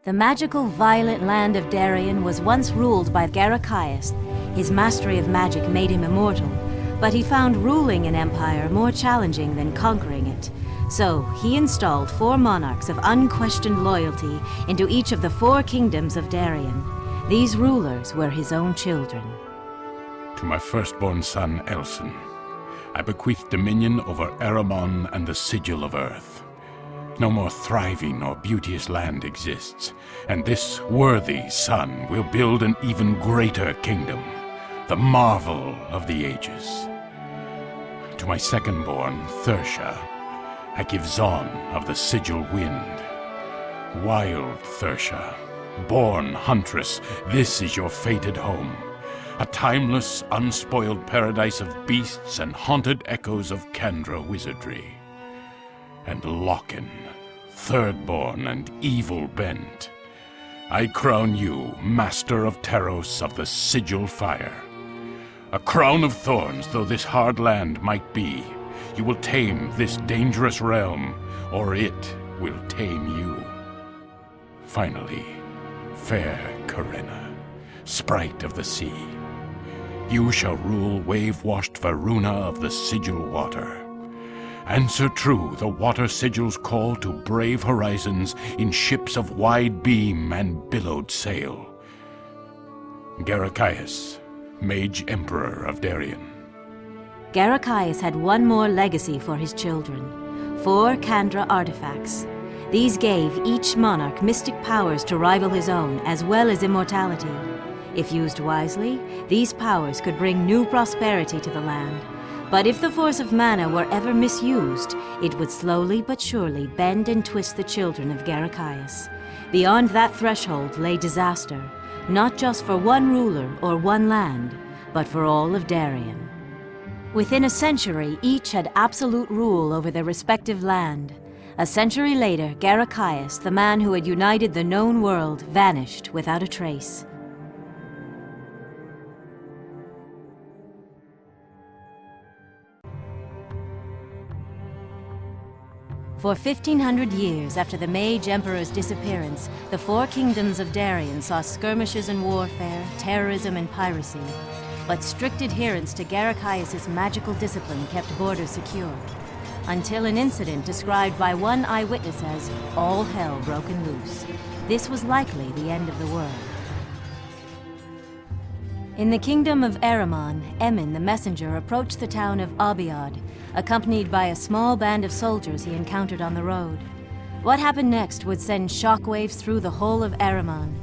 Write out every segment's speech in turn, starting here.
The magical violet land of Darien was once ruled by Garacaius. His mastery of magic made him immortal, but he found ruling an empire more challenging than conquering it. So he installed 4 monarchs of unquestioned loyalty into each of the 4 kingdoms of Darien. These rulers were his own children. To my firstborn son, Elson, I bequeath dominion over Eramon and the sigil of earth. No more thriving or beauteous land exists, and this worthy son will build an even greater kingdom, the marvel of the ages. To my second-born, Thersha, I give Zon of the sigil wind. Wild Thersha, born huntress, this is your fated home. A timeless, unspoiled paradise of beasts and haunted echoes of Kandra wizardry. And Locken, third-born and evil-bent, I crown you Master of Taros of the Sigil Fire. A crown of thorns though this hard land might be, you will tame this dangerous realm, or it will tame you. Finally, fair Corinna, sprite of the sea, you shall rule wave-washed Varuna of the Sigil Water. Answer true the water sigil's call to brave horizons in ships of wide beam and billowed sail. Garacaius, Mage Emperor of Darien. Garacaius had one more legacy for his children: 4 Kandra artifacts. These gave each monarch mystic powers to rival his own, as well as immortality. If used wisely, these powers could bring new prosperity to the land. But if the force of mana were ever misused, it would slowly but surely bend and twist the children of Garacaius. Beyond that threshold lay disaster, not just for one ruler or one land, but for all of Darien. Within a century, each had absolute rule over their respective land. A century later, Garacaius, the man who had united the known world, vanished without a trace. For 1,500 years after the Mage Emperor's disappearance, the 4 kingdoms of Darien saw skirmishes and warfare, terrorism and piracy. But strict adherence to Garacaius' magical discipline kept borders secure, until an incident described by one eyewitness as all hell broken loose. This was likely the end of the world. In the kingdom of Eramon, Emin the messenger approached the town of Abiad, accompanied by a small band of soldiers he encountered on the road. What happened next would send shockwaves through the whole of Eramon.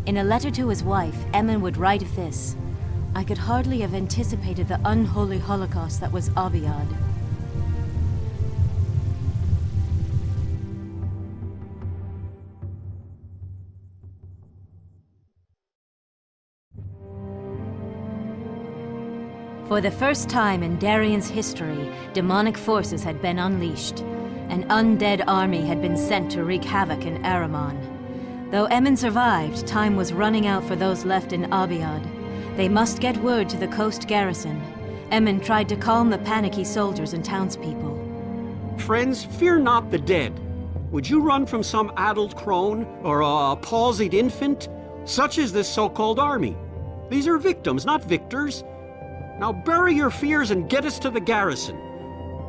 In a letter to his wife, Emin would write of this: "I could hardly have anticipated the unholy holocaust that was Abiad." For the first time in Darien's history, demonic forces had been unleashed. An undead army had been sent to wreak havoc in Eramon. Though Emin survived, time was running out for those left in Abiad. They must get word to the coast garrison. Emin tried to calm the panicky soldiers and townspeople. Friends, fear not the dead. Would you run from some addled crone or a palsied infant? Such is this so-called army. These are victims, not victors. Now bury your fears and get us to the garrison.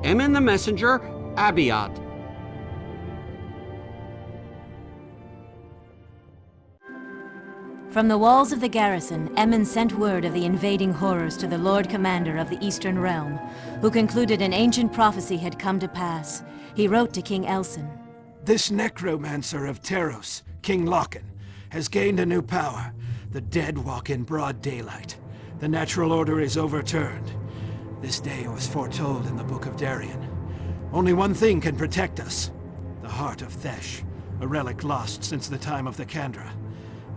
Emin the messenger, Abiad. From the walls of the garrison, Emin sent word of the invading horrors to the Lord Commander of the Eastern Realm, who concluded an ancient prophecy had come to pass. He wrote to King Elson. This necromancer of Taros, King Locken, has gained a new power. The dead walk in broad daylight. The natural order is overturned. This day was foretold in the Book of Darien. Only one thing can protect us. The Heart of Thesh, a relic lost since the time of the Kandra.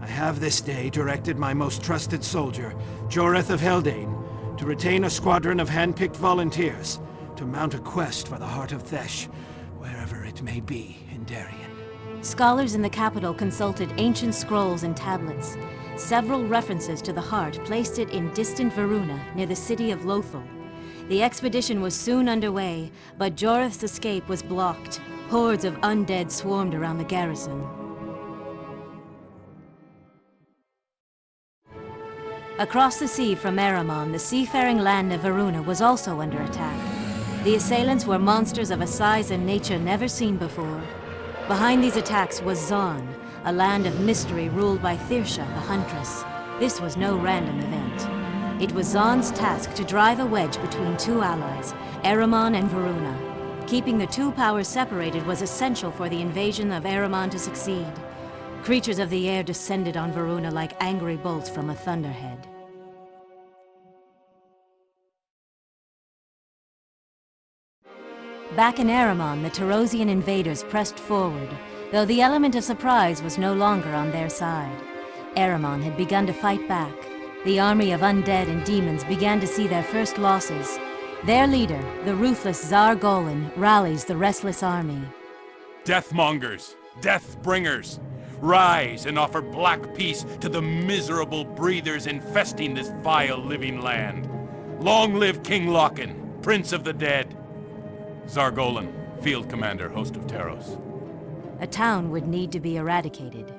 I have this day directed my most trusted soldier, Joreth of Heldane, to retain a squadron of hand-picked volunteers to mount a quest for the Heart of Thesh, wherever it may be in Darien. Scholars in the capital consulted ancient scrolls and tablets. Several references to the heart placed it in distant Varuna, near the city of Lothal. The expedition was soon underway, but Joreth's escape was blocked. Hordes of undead swarmed around the garrison. Across the sea from Eramon, the seafaring land of Varuna was also under attack. The assailants were monsters of a size and nature never seen before. Behind these attacks was Zon, a land of mystery ruled by Thirsha, the huntress. This was no random event. It was Zon's task to drive a wedge between two allies, Eramon and Varuna. Keeping the two powers separated was essential for the invasion of Eramon to succeed. Creatures of the air descended on Varuna like angry bolts from a thunderhead. Back in Eramon, the Tarosian invaders pressed forward, though the element of surprise was no longer on their side. Eramon had begun to fight back. The army of undead and demons began to see their first losses. Their leader, the ruthless Tsar Golan, rallies the restless army. Deathmongers, death-bringers, rise and offer black peace to the miserable breathers infesting this vile living land. Long live King Loken, Prince of the Dead. Tsar Golan, Field Commander, Host of Taros. A town would need to be eradicated.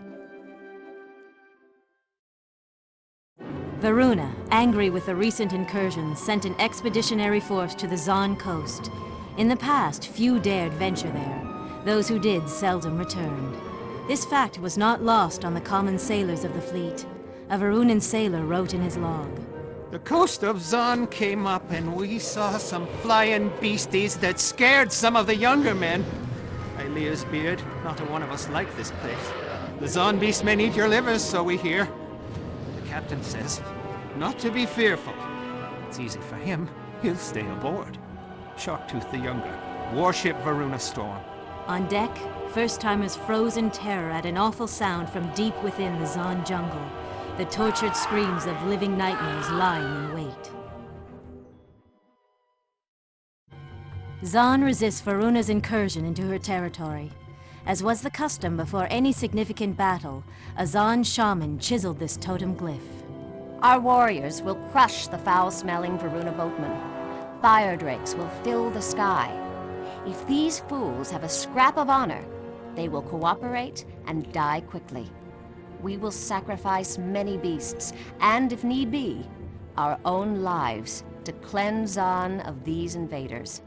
Varuna, angry with the recent incursions, sent an expeditionary force to the Zon coast. In the past, few dared venture there. Those who did seldom returned. This fact was not lost on the common sailors of the fleet. A Varunan sailor wrote in his log. The coast of Zon came up and we saw some flying beasties that scared some of the younger men. Ailea's beard, not a one of us like this place. The Zon beasts may need your livers, so we hear. The captain says, not to be fearful. It's easy for him, he'll stay aboard. Sharktooth the Younger, warship Varuna Storm. On deck, first-timers froze in terror at an awful sound from deep within the Zon jungle. The tortured screams of living nightmares lying in wait. Zon resists Varuna's incursion into her territory. As was the custom before any significant battle, a Zon shaman chiseled this totem glyph. Our warriors will crush the foul-smelling Varuna boatmen. Fire drakes will fill the sky. If these fools have a scrap of honor, they will cooperate and die quickly. We will sacrifice many beasts, and if need be, our own lives to cleanse Zon of these invaders.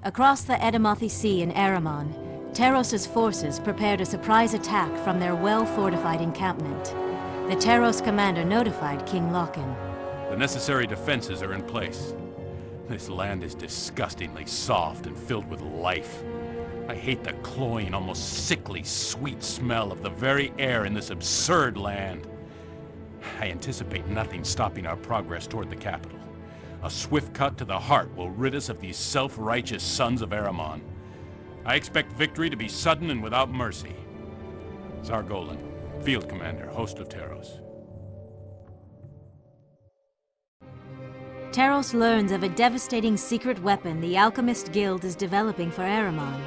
Across the Edamothi Sea in Eramon, Taros' forces prepared a surprise attack from their well-fortified encampment. The Taros commander notified King Loken. The necessary defenses are in place. This land is disgustingly soft and filled with life. I hate the cloying, almost sickly, sweet smell of the very air in this absurd land. I anticipate nothing stopping our progress toward the capital. A swift cut to the heart will rid us of these self-righteous sons of Eramon. I expect victory to be sudden and without mercy. Tsar Golan, Field Commander, Host of Taros. Taros learns of a devastating secret weapon the Alchemist Guild is developing for Eramon.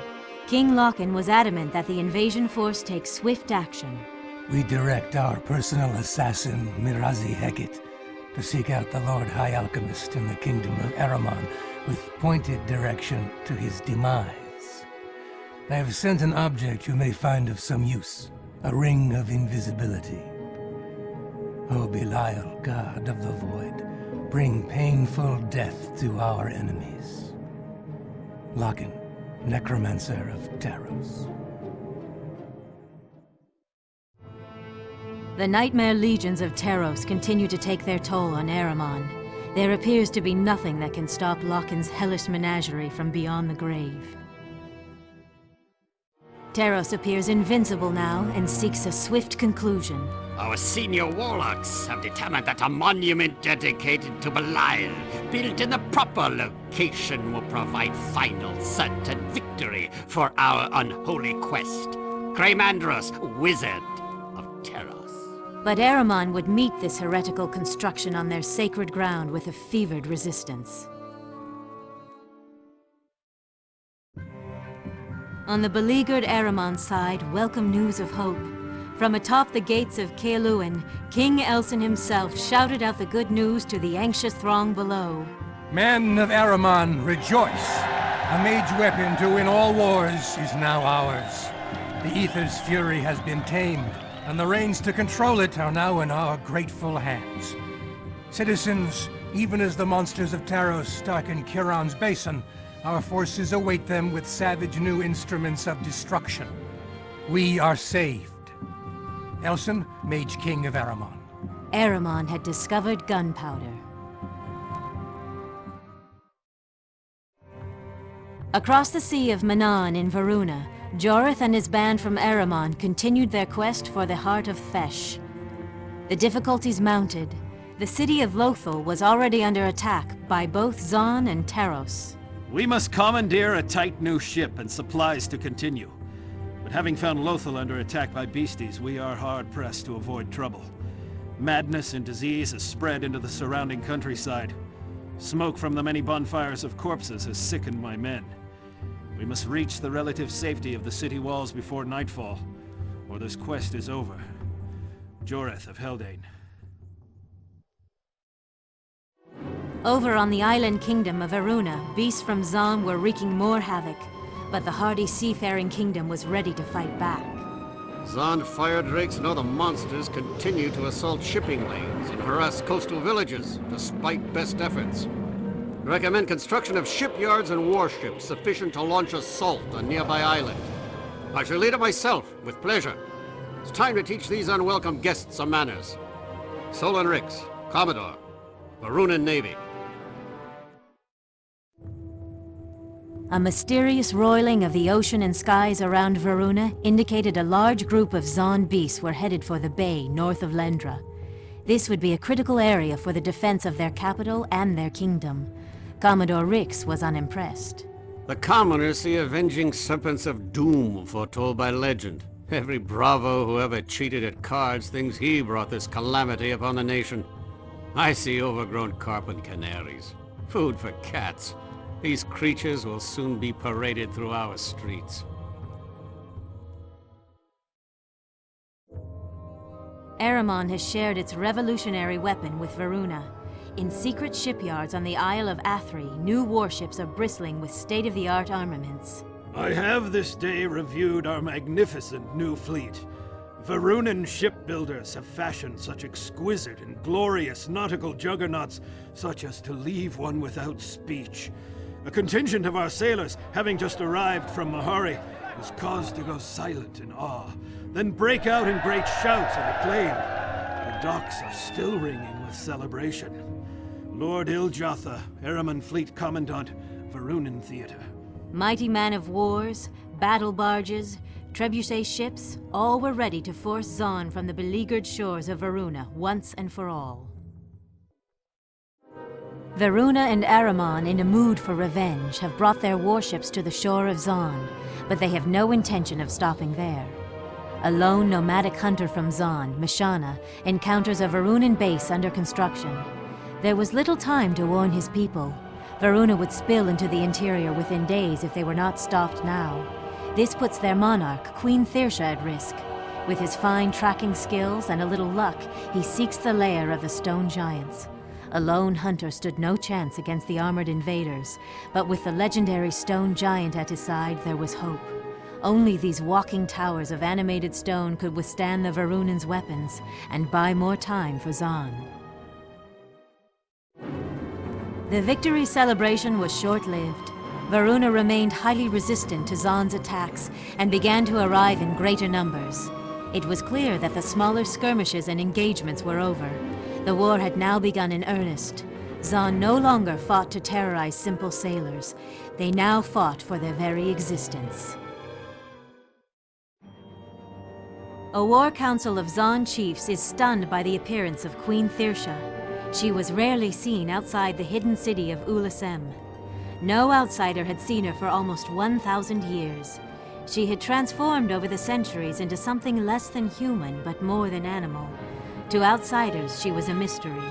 King Loken was adamant that the invasion force take swift action. We direct our personal assassin, Mirazi Heket, to seek out the Lord High Alchemist in the Kingdom of Eramon with pointed direction to his demise. I have sent an object you may find of some use, a ring of invisibility. O Belial, God of the Void, bring painful death to our enemies. Loken, Necromancer of Taros. The nightmare legions of Taros continue to take their toll on Eramon. There appears to be nothing that can stop Loken's hellish menagerie from beyond the grave. Taros appears invincible now and seeks a swift conclusion. Our senior warlocks have determined that a monument dedicated to Belial, built in the proper location, will provide final, certain victory for our unholy quest. Greymandros, Wizard of Taros. But Eramon would meet this heretical construction on their sacred ground with a fevered resistance. On the beleaguered Eramon side, welcome news of hope. From atop the gates of Caeluan, King Elson himself shouted out the good news to the anxious throng below. Men of Eramon, rejoice! A mage weapon to win all wars is now ours. The Aether's fury has been tamed, and the reins to control it are now in our grateful hands. Citizens, even as the monsters of Taros darken Kiran's basin, our forces await them with savage new instruments of destruction. We are saved. Elson, Mage King of Aramon. Aramon had discovered gunpowder. Across the Sea of Manaan in Varuna, Jorith and his band from Aramon continued their quest for the heart of Fesh. The difficulties mounted. The city of Lothal was already under attack by both Zon and Taros. We must commandeer a tight new ship and supplies to continue. But having found Lothal under attack by beasties, we are hard-pressed to avoid trouble. Madness and disease has spread into the surrounding countryside. Smoke from the many bonfires of corpses has sickened my men. We must reach the relative safety of the city walls before nightfall, or this quest is over. Jorith of Haldane. Over on the island kingdom of Varuna, beasts from Zon were wreaking more havoc, but the hardy seafaring kingdom was ready to fight back. Zond fire drakes and other monsters continue to assault shipping lanes and harass coastal villages, despite best efforts. Recommend construction of shipyards and warships sufficient to launch assault on nearby island. I shall lead it myself, with pleasure. It's time to teach these unwelcome guests some manners. Solon Rix, Commodore, Varunan Navy. A mysterious roiling of the ocean and skies around Varuna indicated a large group of Zon beasts were headed for the bay north of Lendra. This would be a critical area for the defense of their capital and their kingdom. Commodore Rix was unimpressed. The commoners see avenging serpents of doom foretold by legend. Every bravo who ever cheated at cards thinks he brought this calamity upon the nation. I see overgrown carp and canaries. Food for cats. These creatures will soon be paraded through our streets. Aramon has shared its revolutionary weapon with Varuna. In secret shipyards on the Isle of Athri, new warships are bristling with state-of-the-art armaments. I have this day reviewed our magnificent new fleet. Varunan shipbuilders have fashioned such exquisite and glorious nautical juggernauts, such as to leave one without speech. A contingent of our sailors, having just arrived from Mahari, was caused to go silent in awe, then break out in great shouts and acclaim. The docks are still ringing with celebration. Lord Iljatha, Aramon Fleet Commandant, Varunan Theater. Mighty man of wars, battle barges, trebuchet ships, all were ready to force Zon from the beleaguered shores of Varuna once and for all. Varuna and Aramon, in a mood for revenge, have brought their warships to the shore of Zon, but they have no intention of stopping there. A lone nomadic hunter from Zon, Mishana, encounters a Varunan base under construction. There was little time to warn his people. Varuna would spill into the interior within days if they were not stopped now. This puts their monarch, Queen Thirsha, at risk. With his fine tracking skills and a little luck, he seeks the lair of the stone giants. A lone hunter stood no chance against the armored invaders, but with the legendary stone giant at his side, there was hope. Only these walking towers of animated stone could withstand the Varunans' weapons and buy more time for Zon. The victory celebration was short-lived. Varuna remained highly resistant to Zon's attacks and began to arrive in greater numbers. It was clear that the smaller skirmishes and engagements were over. The war had now begun in earnest. Zon no longer fought to terrorize simple sailors. They now fought for their very existence. A war council of Zon chiefs is stunned by the appearance of Queen Thirsha. She was rarely seen outside the hidden city of Ulasem. No outsider had seen her for almost 1,000 years. She had transformed over the centuries into something less than human, but more than animal. To outsiders, she was a mystery,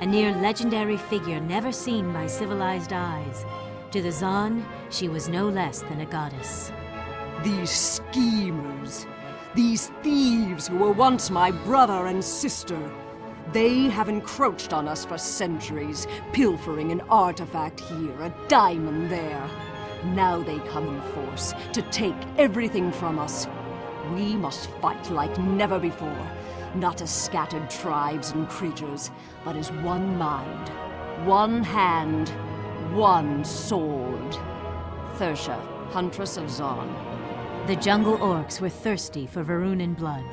a near-legendary figure never seen by civilized eyes. To the Zon, she was no less than a goddess. These schemers, these thieves who were once my brother and sister, they have encroached on us for centuries, pilfering an artifact here, a diamond there. Now they come in force to take everything from us. We must fight like never before, not as scattered tribes and creatures, but as one mind, one hand, one sword. Thersha, Huntress of Zon. The jungle orcs were thirsty for Varunan blood.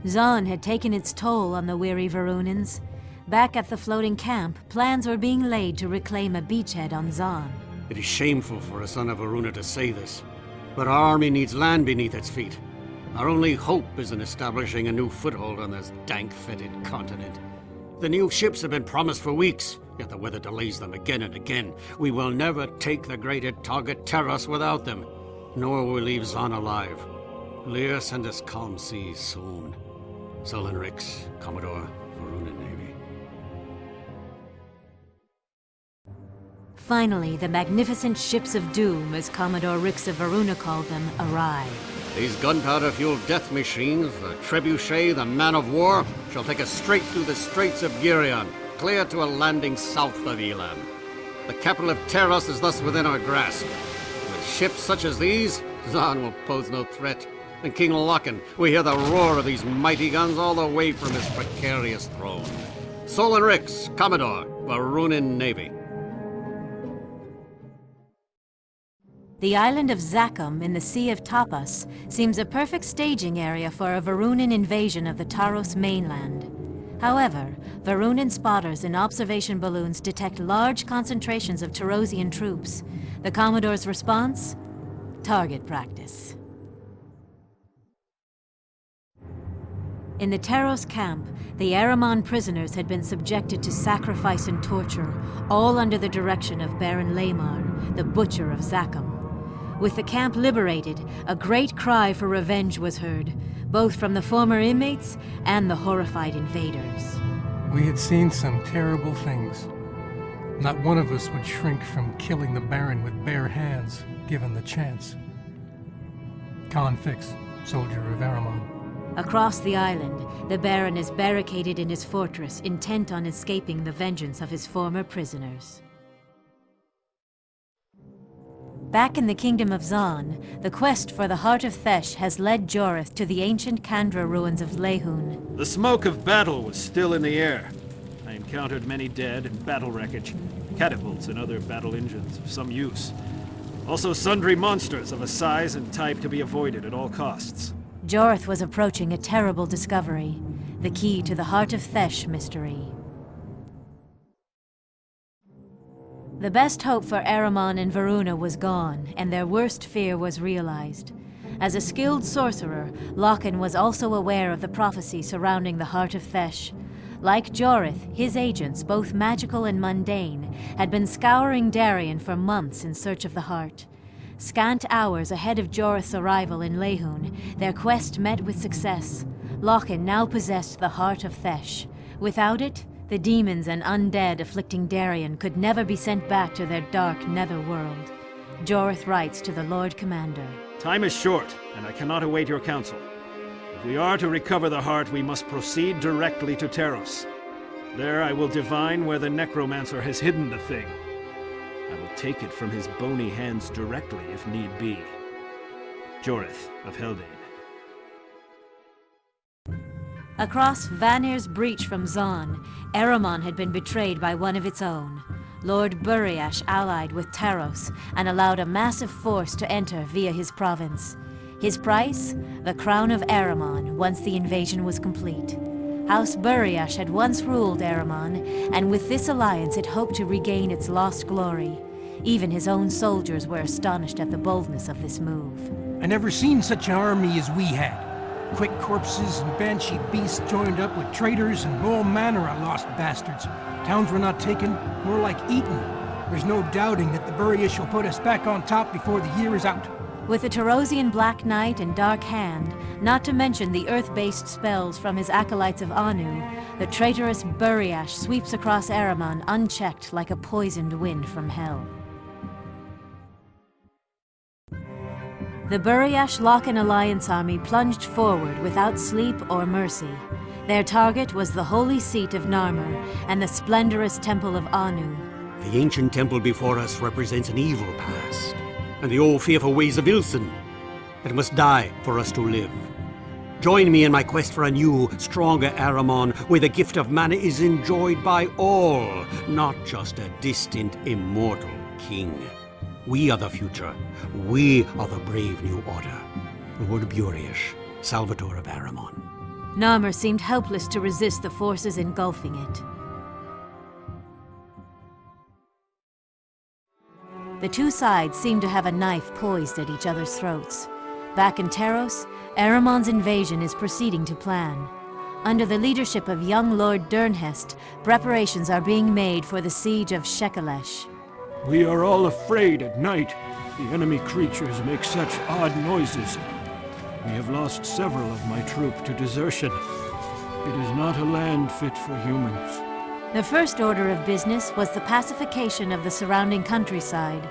Zon had taken its toll on the weary Varunans. Back at the floating camp, plans were being laid to reclaim a beachhead on Zon. It is shameful for a son of Varuna to say this, but our army needs land beneath its feet. Our only hope is in establishing a new foothold on this dank-fetid continent. The new ships have been promised for weeks, yet the weather delays them again and again. We will never take the great target Terros without them, nor will we leave Zon alive. Lear, send us calm seas soon. Sullen Rix, Commodore, Varunan Navy. Finally, the magnificent ships of doom, as Commodore Rix of Varuna called them, arrived. These gunpowder-fueled death machines, the trebuchet, the man of war, shall take us straight through the straits of Geryon, clear to a landing south of Elam. The capital of Terros is thus within our grasp. With ships such as these, Zon will pose no threat. And King Lochen, we hear the roar of these mighty guns all the way from his precarious throne. Solon Rix, Commodore, Varunan Navy. The island of Zakum in the Sea of Tapas seems a perfect staging area for a Varunan invasion of the Taros mainland. However, Varunan spotters in observation balloons detect large concentrations of Tarosian troops. The Commodore's response? Target practice. In the Taros camp, the Aramon prisoners had been subjected to sacrifice and torture, all under the direction of Baron Lamar, the Butcher of Zakum. With the camp liberated, a great cry for revenge was heard, both from the former inmates and the horrified invaders. We had seen some terrible things. Not one of us would shrink from killing the Baron with bare hands, given the chance. Khan Fix, soldier of Aramon. Across the island, the Baron is barricaded in his fortress, intent on escaping the vengeance of his former prisoners. Back in the Kingdom of Zon, the quest for the Heart of Thesh has led Jorith to the ancient Kandra ruins of Lehun. The smoke of battle was still in the air. I encountered many dead and battle wreckage, catapults and other battle engines of some use. Also sundry monsters of a size and type to be avoided at all costs. Jorith was approaching a terrible discovery, the key to the Heart of Thesh mystery. The best hope for Aramon and Varuna was gone, and their worst fear was realized. As a skilled sorcerer, Lochen was also aware of the prophecy surrounding the Heart of Thesh. Like Jorith, his agents, both magical and mundane, had been scouring Darien for months in search of the heart. Scant hours ahead of Jorith's arrival in Lehun, their quest met with success. Lochen now possessed the Heart of Thesh. Without it, the demons and undead afflicting Darien could never be sent back to their dark netherworld. Jorith writes to the Lord Commander. Time is short, and I cannot await your counsel. If we are to recover the heart, we must proceed directly to Terros. There I will divine where the necromancer has hidden the thing. I will take it from his bony hands directly if need be. Jorith of Haldane. Across Vanir's breach from Zon, Aramon had been betrayed by one of its own. Lord Buriash allied with Taros and allowed a massive force to enter via his province. His price? The crown of Aramon once the invasion was complete. House Buriash had once ruled Aramon, and with this alliance it hoped to regain its lost glory. Even his own soldiers were astonished at the boldness of this move. I never seen such an army as we had. Quick corpses and banshee beasts joined up with traitors and all manner of lost bastards. Towns were not taken, more like eaten. There's no doubting that the Buriash will put us back on top before the year is out. With the Tarosian Black Knight and Dark Hand, not to mention the earth-based spells from his acolytes of Anu, the traitorous Buriash sweeps across Aramon unchecked like a poisoned wind from hell. The Buriash-Lochen Alliance army plunged forward without sleep or mercy. Their target was the holy seat of Narmer and the splendorous temple of Anu. The ancient temple before us represents an evil past, and the old fearful ways of Ilsen, that must die for us to live. Join me in my quest for a new, stronger Aramon, where the gift of mana is enjoyed by all, not just a distant, immortal king. We are the future. We are the brave new order. Lord Buriash, Salvatore of Aramon. Narmer seemed helpless to resist the forces engulfing it. The two sides seemed to have a knife poised at each other's throats. Back in Taros, Aramon's invasion is proceeding to plan. Under the leadership of young Lord Durnhest, preparations are being made for the siege of Shekelesh. We are all afraid at night. The enemy creatures make such odd noises. We have lost several of my troop to desertion. It is not a land fit for humans. The first order of business was the pacification of the surrounding countryside.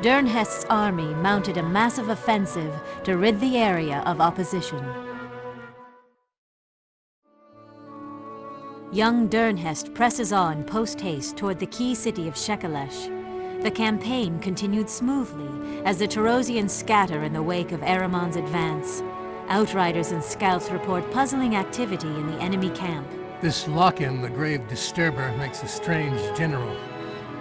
Durnhest's army mounted a massive offensive to rid the area of opposition. Young Durnhest presses on post-haste toward the key city of Shekelesh. The campaign continued smoothly as the Tarosians scatter in the wake of Aramon's advance. Outriders and scouts report puzzling activity in the enemy camp. This lock-in, the Grave Disturber, makes a strange general.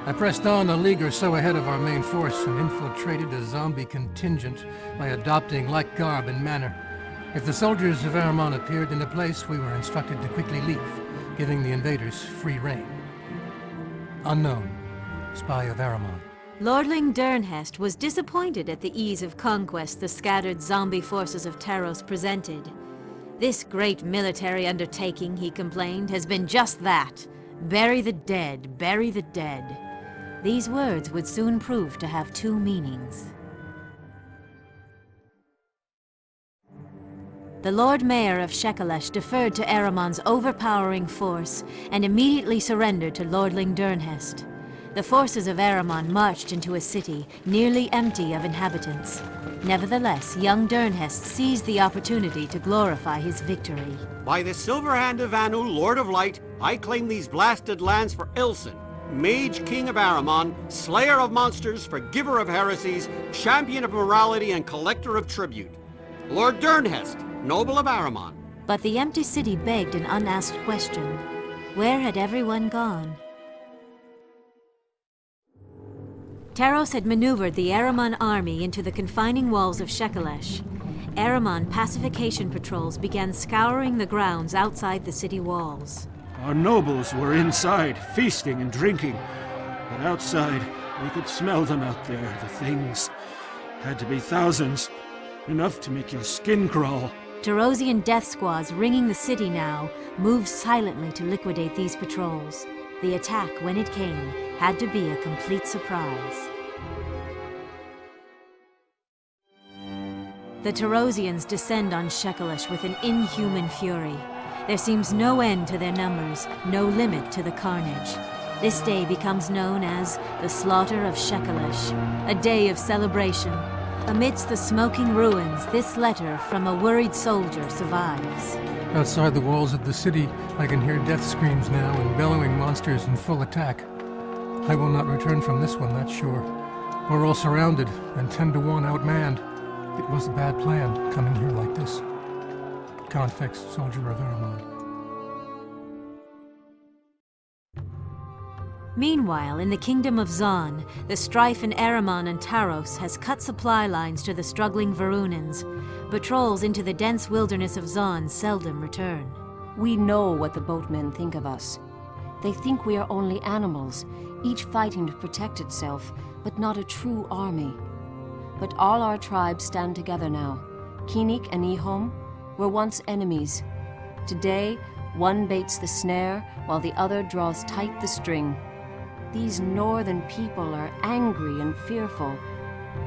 I pressed on a league or so ahead of our main force and infiltrated a zombie contingent by adopting like garb and manner. If the soldiers of Aramon appeared in a place, we were instructed to quickly leave, giving the invaders free rein. Unknown, spy of Aramon. Lordling Durnhest was disappointed at the ease of conquest the scattered zombie forces of Taros presented. This great military undertaking, he complained, has been just that. Bury the dead, bury the dead. These words would soon prove to have two meanings. The Lord Mayor of Shekelesh deferred to Aramon's overpowering force and immediately surrendered to Lordling Durnhest. The forces of Aramon marched into a city nearly empty of inhabitants. Nevertheless, young Durnhest seized the opportunity to glorify his victory. By the silver hand of Anu, Lord of Light, I claim these blasted lands for Ilsen, Mage King of Aramon, Slayer of monsters, Forgiver of heresies, Champion of morality, and Collector of tribute. Lord Durnhest, Noble of Aramon. But the empty city begged an unasked question. Where had everyone gone? Taros had maneuvered the Aramon army into the confining walls of Shekelesh. Aramon pacification patrols began scouring the grounds outside the city walls. Our nobles were inside, feasting and drinking. But outside, we could smell them out there, the things. Had to be thousands. Enough to make your skin crawl. Tarosian death squads ringing the city now moved silently to liquidate these patrols. The attack, when it came, had to be a complete surprise. The Tarosians descend on Shekelesh with an inhuman fury. There seems no end to their numbers, no limit to the carnage. This day becomes known as the Slaughter of Shekelesh, a day of celebration. Amidst the smoking ruins, this letter from a worried soldier survives. Outside the walls of the city, I can hear death screams now and bellowing monsters in full attack. I will not return from this one, that's sure. We're all surrounded and 10-1 outmanned. It was a bad plan, coming here like this. Confix, soldier of Aramon. Meanwhile, in the kingdom of Zon, the strife in Aramon and Taros has cut supply lines to the struggling Varunans. Patrols into the dense wilderness of Zon seldom return. We know what the boatmen think of us. They think we are only animals, each fighting to protect itself, but not a true army. But all our tribes stand together now. Kinik and Ihom were once enemies. Today, one baits the snare, while the other draws tight the string. These northern people are angry and fearful.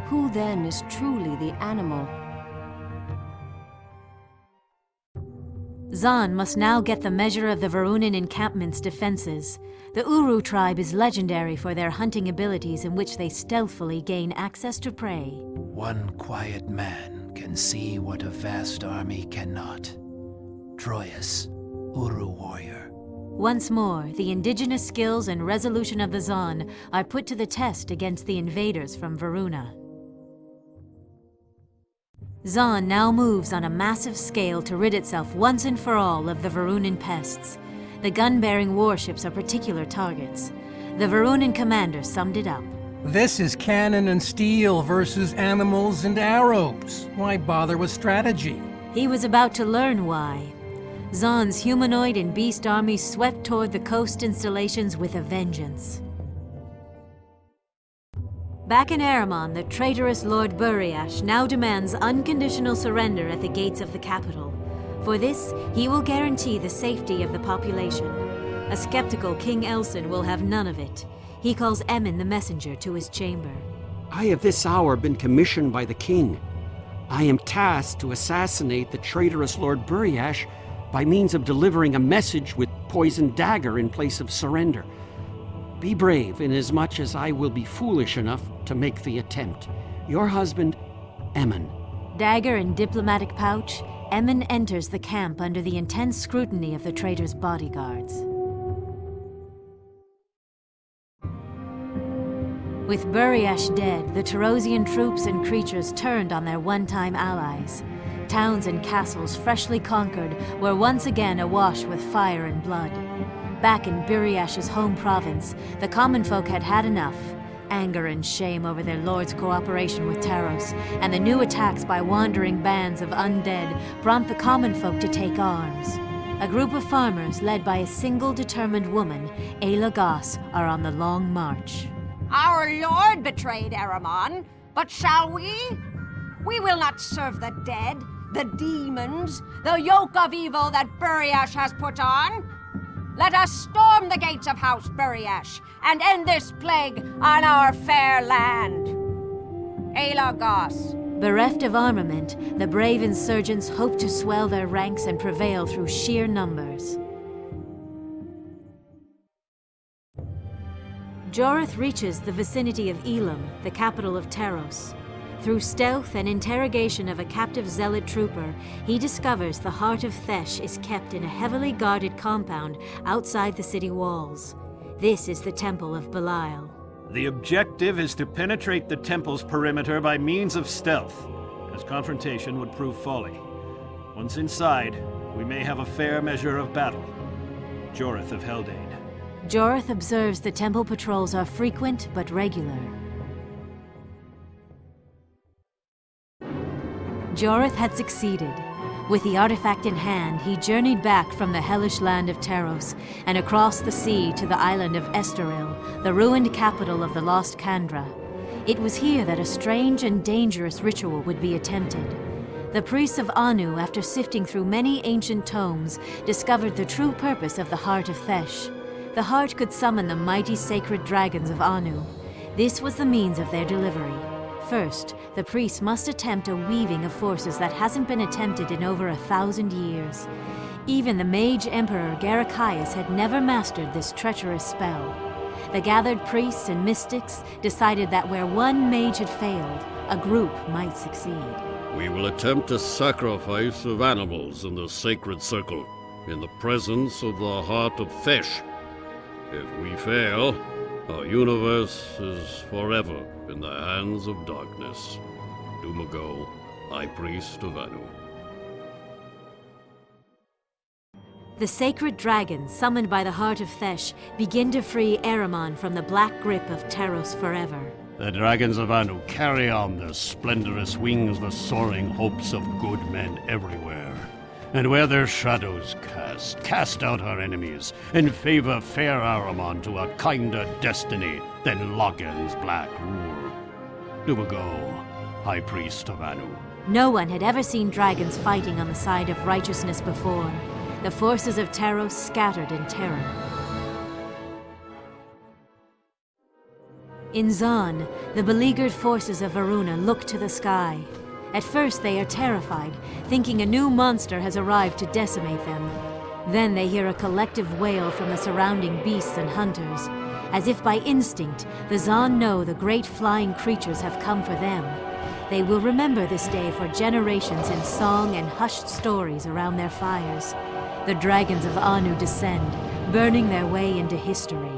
Who then is truly the animal? Zon must now get the measure of the Varunan encampment's defenses. The Uru tribe is legendary for their hunting abilities in which they stealthily gain access to prey. One quiet man can see what a vast army cannot. Troyus, Uru warrior. Once more, the indigenous skills and resolution of the Zon are put to the test against the invaders from Varuna. Zon now moves on a massive scale to rid itself once and for all of the Varunan pests. The gun-bearing warships are particular targets. The Varunan commander summed it up. This is cannon and steel versus animals and arrows. Why bother with strategy? He was about to learn why. Zon's humanoid and beast armies swept toward the coast installations with a vengeance. Back in Eramon, the traitorous Lord Buriash now demands unconditional surrender at the gates of the capital. For this, he will guarantee the safety of the population. A skeptical King Elson will have none of it. He calls Emin the messenger to his chamber. I have this hour been commissioned by the king. I am tasked to assassinate the traitorous Lord Buriash by means of delivering a message with poisoned dagger in place of surrender. Be brave, inasmuch as I will be foolish enough to make the attempt. Your husband, Emin. Dagger in diplomatic pouch, Emin enters the camp under the intense scrutiny of the traitor's bodyguards. With Buriash dead, the Tarosian troops and creatures turned on their one-time allies. Towns and castles freshly conquered were once again awash with fire and blood. Back in Buriash's home province, the common folk had had enough. Anger and shame over their lord's cooperation with Taros, and the new attacks by wandering bands of undead prompt the common folk to take arms. A group of farmers led by a single determined woman, Ayla Goss, are on the long march. Our lord betrayed Eramon, but shall we? We will not serve the dead, the demons, the yoke of evil that Buriash has put on. Let us storm the gates of House Buriash and end this plague on our fair land. Ayla Goss. Bereft of armament, the brave insurgents hope to swell their ranks and prevail through sheer numbers. Jorith reaches the vicinity of Elam, the capital of Taros. Through stealth and interrogation of a captive zealot trooper, he discovers the heart of Thesh is kept in a heavily guarded compound outside the city walls. This is the Temple of Belial. The objective is to penetrate the temple's perimeter by means of stealth, as confrontation would prove folly. Once inside, we may have a fair measure of battle. Jorith of Haldane. Jorith observes the temple patrols are frequent but regular. Jorith had succeeded. With the artifact in hand, he journeyed back from the hellish land of Taros and across the sea to the island of Estoril, the ruined capital of the lost Kandra. It was here that a strange and dangerous ritual would be attempted. The priests of Anu, after sifting through many ancient tomes, discovered the true purpose of the Heart of Thesh. The heart could summon the mighty sacred dragons of Anu. This was the means of their delivery. First, the priests must attempt a weaving of forces that hasn't been attempted in over 1,000 years. Even the mage emperor Garacaius had never mastered this treacherous spell. The gathered priests and mystics decided that where one mage had failed, a group might succeed. We will attempt a sacrifice of animals in the sacred circle, in the presence of the Heart of Thesh. If we fail, our universe is forever in the hands of darkness. Dumago, High Priest of Anu. The sacred dragons, summoned by the Heart of Thesh, begin to free Eramon from the black grip of Taros forever. The dragons of Anu carry on their splendorous wings the soaring hopes of good men everywhere. And where their shadows cast out our enemies, and favor fair Eramon to a kinder destiny than Logan's black rule. Dumago, High Priest of Anu. No one had ever seen dragons fighting on the side of righteousness before. The forces of Taros scattered in terror. In Zon, the beleaguered forces of Varuna look to the sky. At first they are terrified, thinking a new monster has arrived to decimate them. Then they hear a collective wail from the surrounding beasts and hunters. As if by instinct, the Zon know the great flying creatures have come for them. They will remember this day for generations in song and hushed stories around their fires. The dragons of Anu descend, burning their way into history.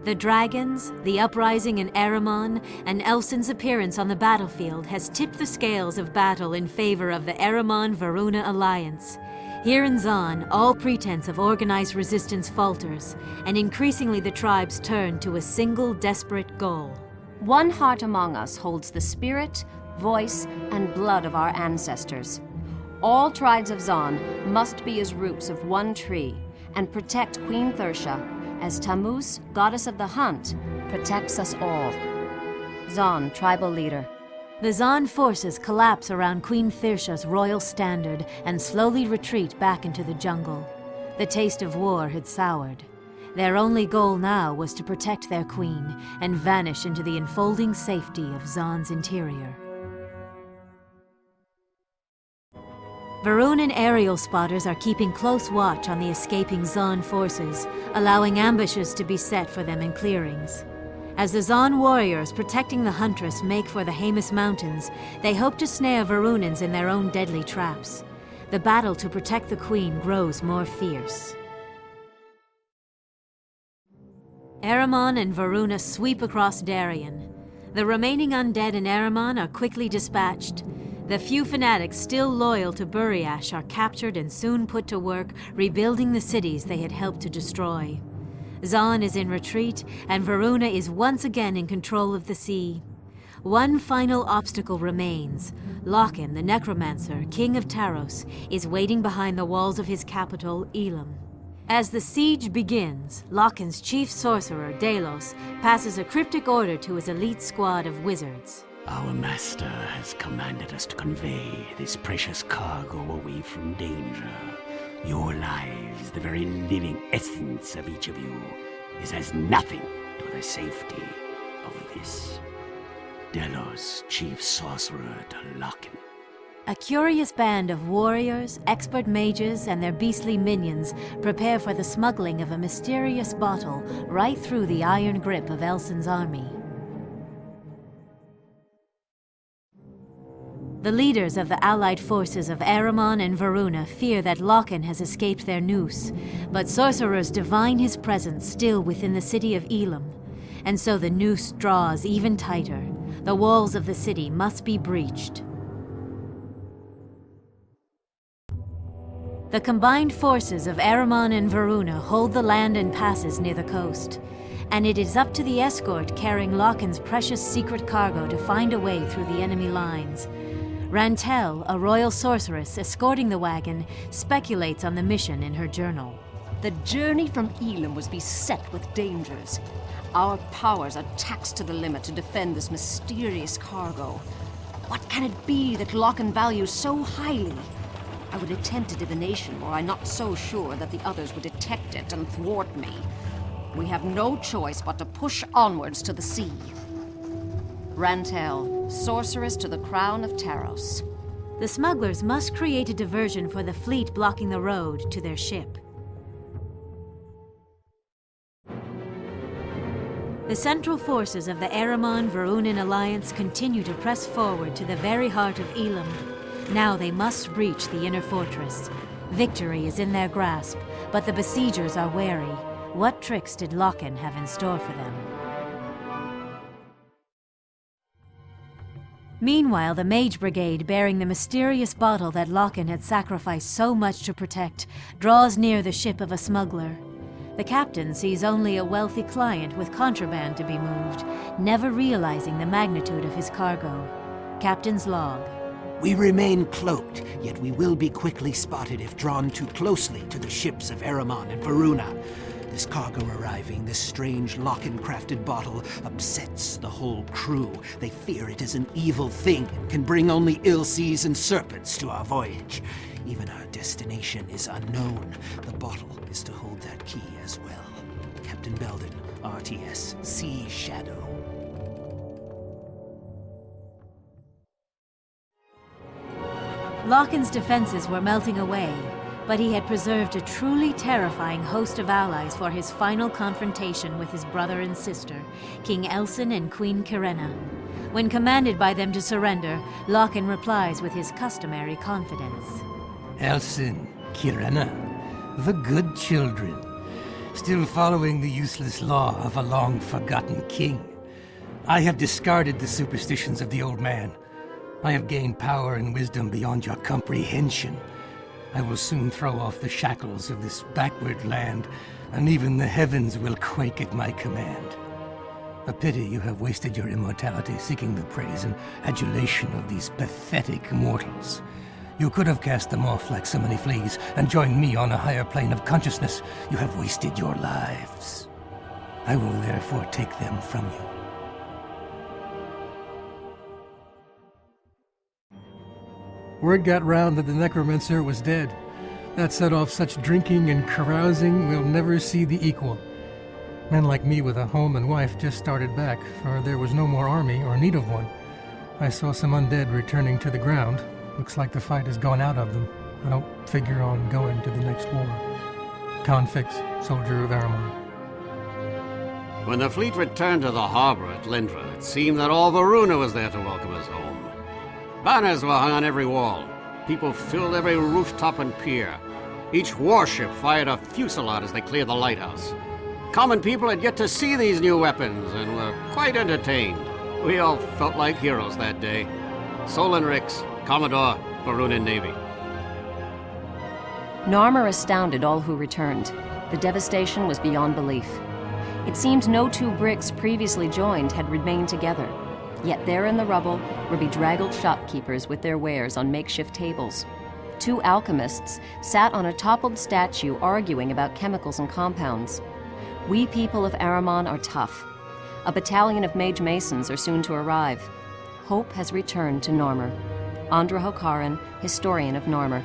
The dragons, the uprising in Eramon, and Elsin's appearance on the battlefield has tipped the scales of battle in favor of the Eramon-Varuna alliance. Here in Zon, all pretense of organized resistance falters, and increasingly the tribes turn to a single desperate goal. One heart among us holds the spirit, voice, and blood of our ancestors. All tribes of Zon must be as roots of one tree, and protect Queen Thersha, as Tammuz, goddess of the hunt, protects us all. Zon, tribal leader. The Zon forces collapse around Queen Thersha's royal standard and slowly retreat back into the jungle. The taste of war had soured. Their only goal now was to protect their queen and vanish into the enfolding safety of Zon's interior. Varunan aerial spotters are keeping close watch on the escaping Zon forces, allowing ambushes to be set for them in clearings. As the Zon warriors protecting the Huntress make for the Haemus Mountains, they hope to snare Varunans in their own deadly traps. The battle to protect the Queen grows more fierce. Eramon and Varuna sweep across Darien. The remaining undead in Eramon are quickly dispatched. The few fanatics still loyal to Buriash are captured and soon put to work rebuilding the cities they had helped to destroy. Zon is in retreat, and Varuna is once again in control of the sea. One final obstacle remains. Loken, the necromancer, king of Taros, is waiting behind the walls of his capital, Elam. As the siege begins, Loken's chief sorcerer, Delos, passes a cryptic order to his elite squad of wizards. Our master has commanded us to convey this precious cargo away from danger. Your lives, the very living essence of each of you, is as nothing to the safety of this. Delos, chief sorcerer to Loken. A curious band of warriors, expert mages, and their beastly minions prepare for the smuggling of a mysterious bottle right through the iron grip of Elsin's army. The leaders of the allied forces of Eramon and Varuna fear that Loken has escaped their noose, but sorcerers divine his presence still within the city of Elam, and so the noose draws even tighter. The walls of the city must be breached. The combined forces of Eramon and Varuna hold the land and passes near the coast, and it is up to the escort carrying Loken's precious secret cargo to find a way through the enemy lines. Rantel, a royal sorceress escorting the wagon, speculates on the mission in her journal. The journey from Elam was beset with dangers. Our powers are taxed to the limit to defend this mysterious cargo. What can it be that Loken values so highly? I would attempt a divination were I not so sure that the others would detect it and thwart me. We have no choice but to push onwards to the sea. Rantel, sorceress to the crown of Taros. The smugglers must create a diversion for the fleet blocking the road to their ship. The central forces of the Eramon-Varunan alliance continue to press forward to the very heart of Elam. Now they must breach the inner fortress. Victory is in their grasp, but the besiegers are wary. What tricks did Loken have in store for them? Meanwhile, the Mage Brigade, bearing the mysterious bottle that Loken had sacrificed so much to protect, draws near the ship of a smuggler. The captain sees only a wealthy client with contraband to be moved, never realizing the magnitude of his cargo. Captain's log. We remain cloaked, yet we will be quickly spotted if drawn too closely to the ships of Eramon and Varuna. This cargo arriving, this strange Loken-crafted bottle, upsets the whole crew. They fear it is an evil thing and can bring only ill seas and serpents to our voyage. Even our destination is unknown. The bottle is to hold that key as well. Captain Belden, RTS, Sea Shadow. Loken's defenses were melting away, but he had preserved a truly terrifying host of allies for his final confrontation with his brother and sister, King Elsin and Queen Kyrena. When commanded by them to surrender, Loken replies with his customary confidence. Elsin, Kyrena, the good children. Still following the useless law of a long-forgotten king. I have discarded the superstitions of the old man. I have gained power and wisdom beyond your comprehension. I will soon throw off the shackles of this backward land, and even the heavens will quake at my command. A pity you have wasted your immortality seeking the praise and adulation of these pathetic mortals. You could have cast them off like so many fleas and joined me on a higher plane of consciousness. You have wasted your lives. I will therefore take them from you. Word got round that the necromancer was dead. That set off such drinking and carousing we'll never see the equal. Men like me with a home and wife just started back, for there was no more army or need of one. I saw some undead returning to the ground. Looks like the fight has gone out of them. I don't figure on going to the next war. Confix, soldier of Aramon. When the fleet returned to the harbor at Lindra, it seemed that all Varuna was there to welcome us home. Banners were hung on every wall. People filled every rooftop and pier. Each warship fired a fusillade as they cleared the lighthouse. Common people had yet to see these new weapons and were quite entertained. We all felt like heroes that day. Solon Rix, Commodore, Varunan Navy. Narmer astounded all who returned. The devastation was beyond belief. It seemed no two bricks previously joined had remained together. Yet there in the rubble were bedraggled shopkeepers with their wares on makeshift tables. Two alchemists sat on a toppled statue arguing about chemicals and compounds. We people of Aramon are tough. A battalion of mage masons are soon to arrive. Hope has returned to Narmer. Andra Hokaran, historian of Narmer.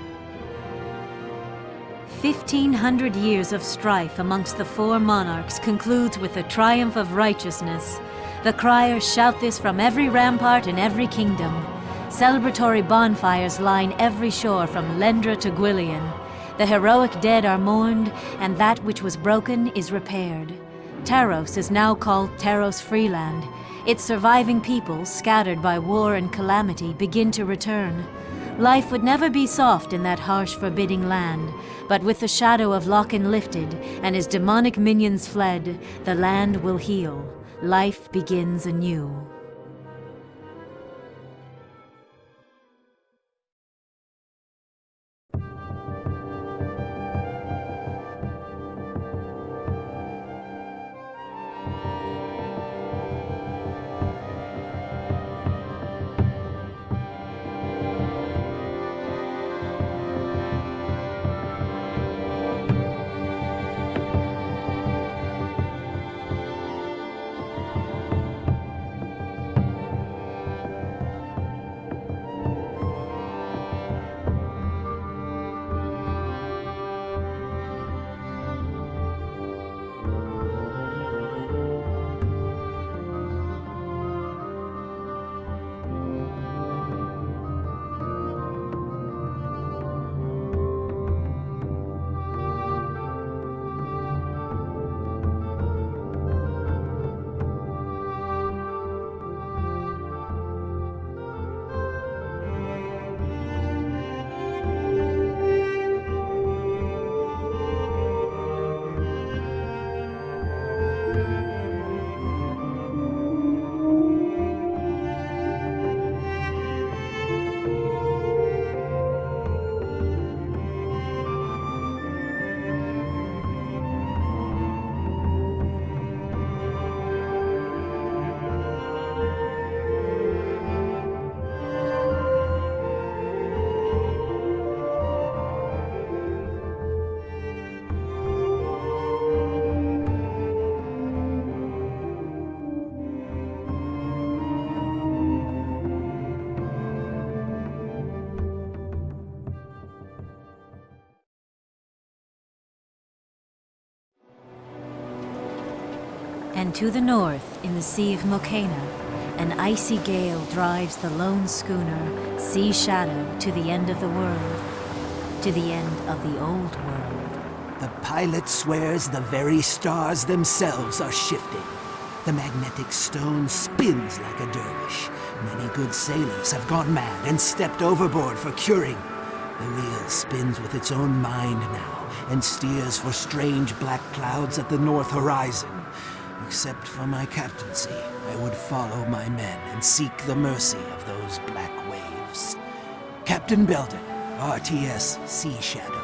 1,500 years of strife amongst the four monarchs concludes with the triumph of righteousness. The criers shout this from every rampart in every kingdom. Celebratory bonfires line every shore from Lendra to Gwillian. The heroic dead are mourned, and that which was broken is repaired. Taros is now called Taros Freeland. Its surviving peoples, scattered by war and calamity, begin to return. Life would never be soft in that harsh, forbidding land, but with the shadow of Lochen lifted and his demonic minions fled, the land will heal. Life begins anew. And to the north, in the Sea of Mokena, an icy gale drives the lone schooner, Sea Shadow, to the end of the world. To the end of the old world. The pilot swears the very stars themselves are shifting. The magnetic stone spins like a dervish. Many good sailors have gone mad and stepped overboard for curing. The wheel spins with its own mind now, and steers for strange black clouds at the north horizon. Except for my captaincy, I would follow my men and seek the mercy of those black waves. Captain Belden, RTS Sea Shadow.